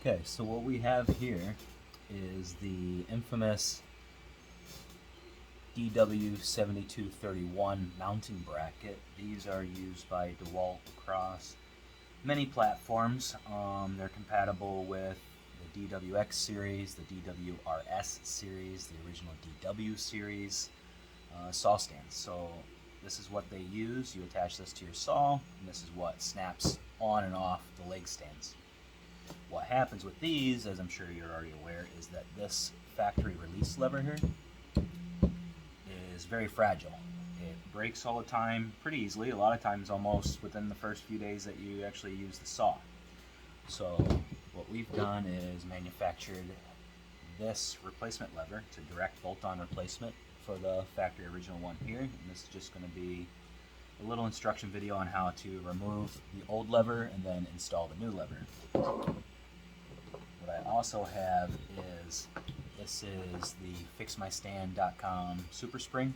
Okay, so what we have here is the infamous DW7231 mounting bracket. These are used by Dewalt across many platforms. They're compatible with the DWX series, the DWRS series, the original DW series saw stands. So this is what they use. You attach this to your saw, and this is what snaps on and off the leg stands. What happens with these, as I'm sure you're already aware, is that this factory release lever here is very fragile. It breaks all the time, pretty easily, a lot of times almost within the first few days that you actually use the saw. So what we've done is manufactured this replacement lever. It's a direct bolt-on replacement for the factory original one here, and this is just going to be a little instruction video on how to remove the old lever and then install the new lever. What I also have is, this is the fixmystand.com super spring,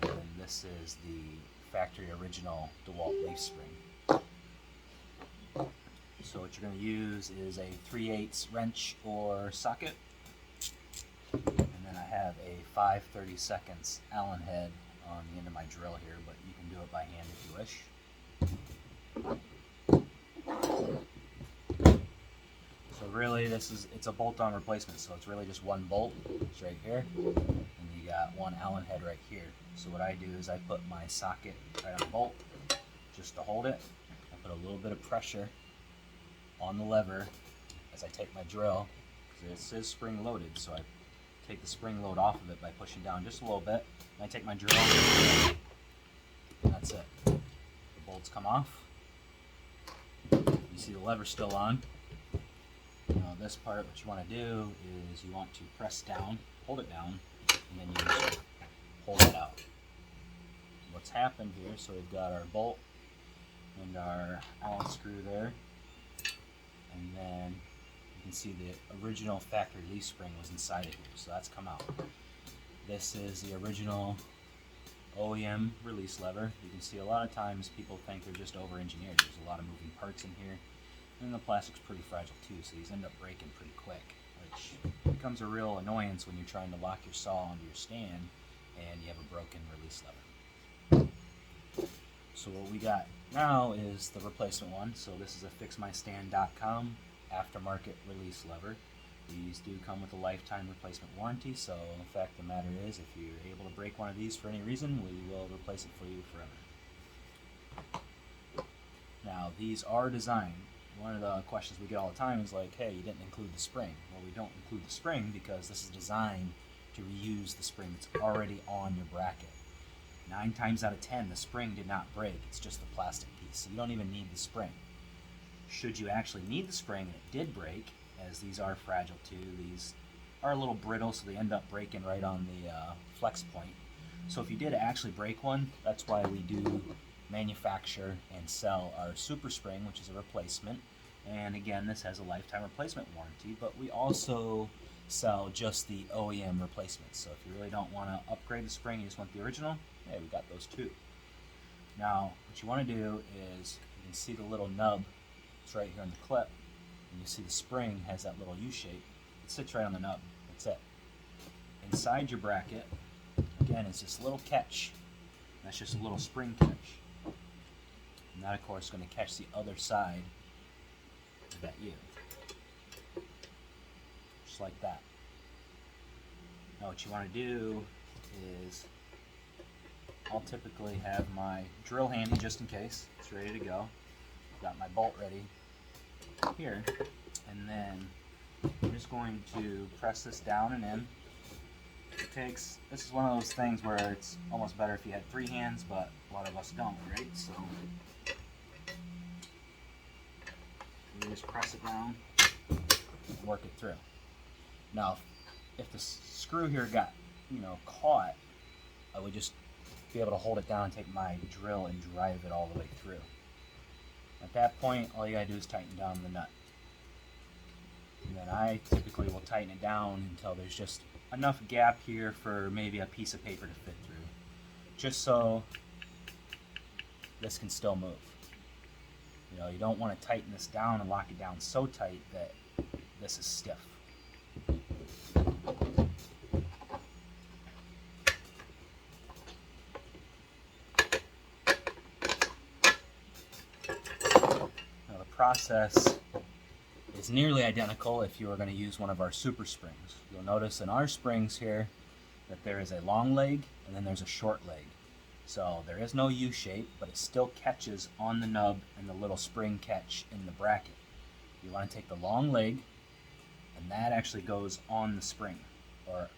and this is the factory original Dewalt leaf spring. So what you're going to use is a 3/8 wrench or socket, and then I have a 5/32 Allen head on the end of my drill here, but you can do it by hand if you wish. So really it's a bolt-on replacement, so it's really just one bolt. It's right here, and you got one Allen head right here. So what I do is I put my socket right on the bolt just to hold it. I put a little bit of pressure on the lever as I take my drill, because this is spring loaded, so I take the spring load off of it by pushing down just a little bit, and I take my drill, and that's it. The bolts come off. You see the lever still on. Now this part, what you want to do is you want to press down, hold it down, and then you just hold it out. What's happened here, so we've got our bolt and our Allen screw there, and then you can see the original factory leaf spring was inside it here, so that's come out. This is the original OEM release lever. You can see a lot of times people think they're just over-engineered. There's a lot of moving parts in here, and the plastic's pretty fragile too, so these end up breaking pretty quick, which becomes a real annoyance when you're trying to lock your saw onto your stand and you have a broken release lever. So what we got now is the replacement one. So this is a fixmystand.com aftermarket release lever. These do come with a lifetime replacement warranty, so the fact of the matter is, if you're able to break one of these for any reason, we will replace it for you forever. Now, these are designed. One of the questions we get all the time is like, hey, you didn't include the spring. Well, we don't include the spring because this is designed to reuse the spring that's already on your bracket. 9 times out of 10, the spring did not break. It's just the plastic piece, so you don't even need the spring. Should you actually need the spring and it did break, as these are fragile too, these are a little brittle, so they end up breaking right on the flex point. So if you did actually break one, that's why we do manufacture and sell our super spring, which is a replacement. And again, this has a lifetime replacement warranty, but we also sell just the OEM replacements. So if you really don't want to upgrade the spring, you just want the original, hey, we got those too. Now, what you want to do is, you can see the little nub, it's right here on the clip, and you see the spring has that little U shape. It sits right on the nub. That's it. Inside your bracket, again, is this little catch. That's just a little spring catch. And that, of course, is going to catch the other side of that U. Just like that. Now what you want to do is, I'll typically have my drill handy just in case. It's ready to go. Got my bolt ready here, and then I'm just going to press this down and in. This is one of those things where it's almost better if you had 3 hands, but a lot of us don't, right? So you just press it down and work it through. Now, if the screw here got, caught, I would just be able to hold it down and take my drill and drive it all the way through. At that point, all you gotta do is tighten down the nut. And then I typically will tighten it down until there's just enough gap here for maybe a piece of paper to fit through, just so this can still move. You don't want to tighten this down and lock it down so tight that this is stiff. Now the process is nearly identical if you were going to use one of our super springs. You'll notice in our springs here that there is a long leg and then there's a short leg. So there is no U-shape, but it still catches on the nub and the little spring catch in the bracket. You want to take the long leg, and that actually goes on the spring, or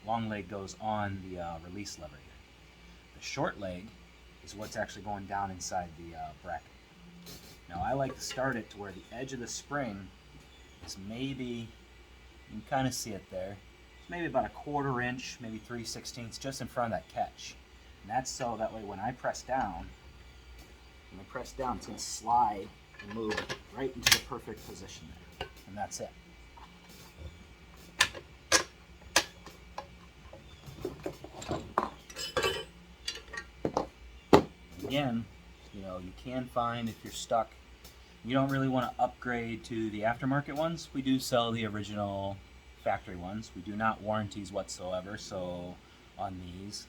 long leg goes on the release lever here. The short leg is what's actually going down inside the bracket. Now I like to start it to where the edge of the spring is maybe, you can kind of see it there, it's maybe about 1/4 inch, maybe 3/16 just in front of that catch. And that's so that way when I press down, it's going to slide and move right into the perfect position there. And that's it. Again, you know, you can find if you're stuck, you don't really want to upgrade to the aftermarket ones. We do sell the original factory ones. We do not warranties whatsoever, so on these.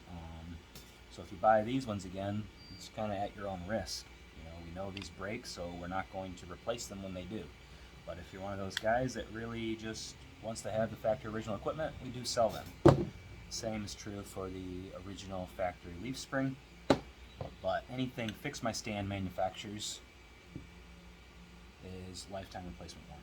So if you buy these ones again, it's kind of at your own risk. You know, we know these break, so we're not going to replace them when they do. But if you're one of those guys that really just wants to have the factory original equipment, we do sell them. Same is true for the original factory leaf spring. But anything Fix My Stand manufactures is lifetime replacement warranty.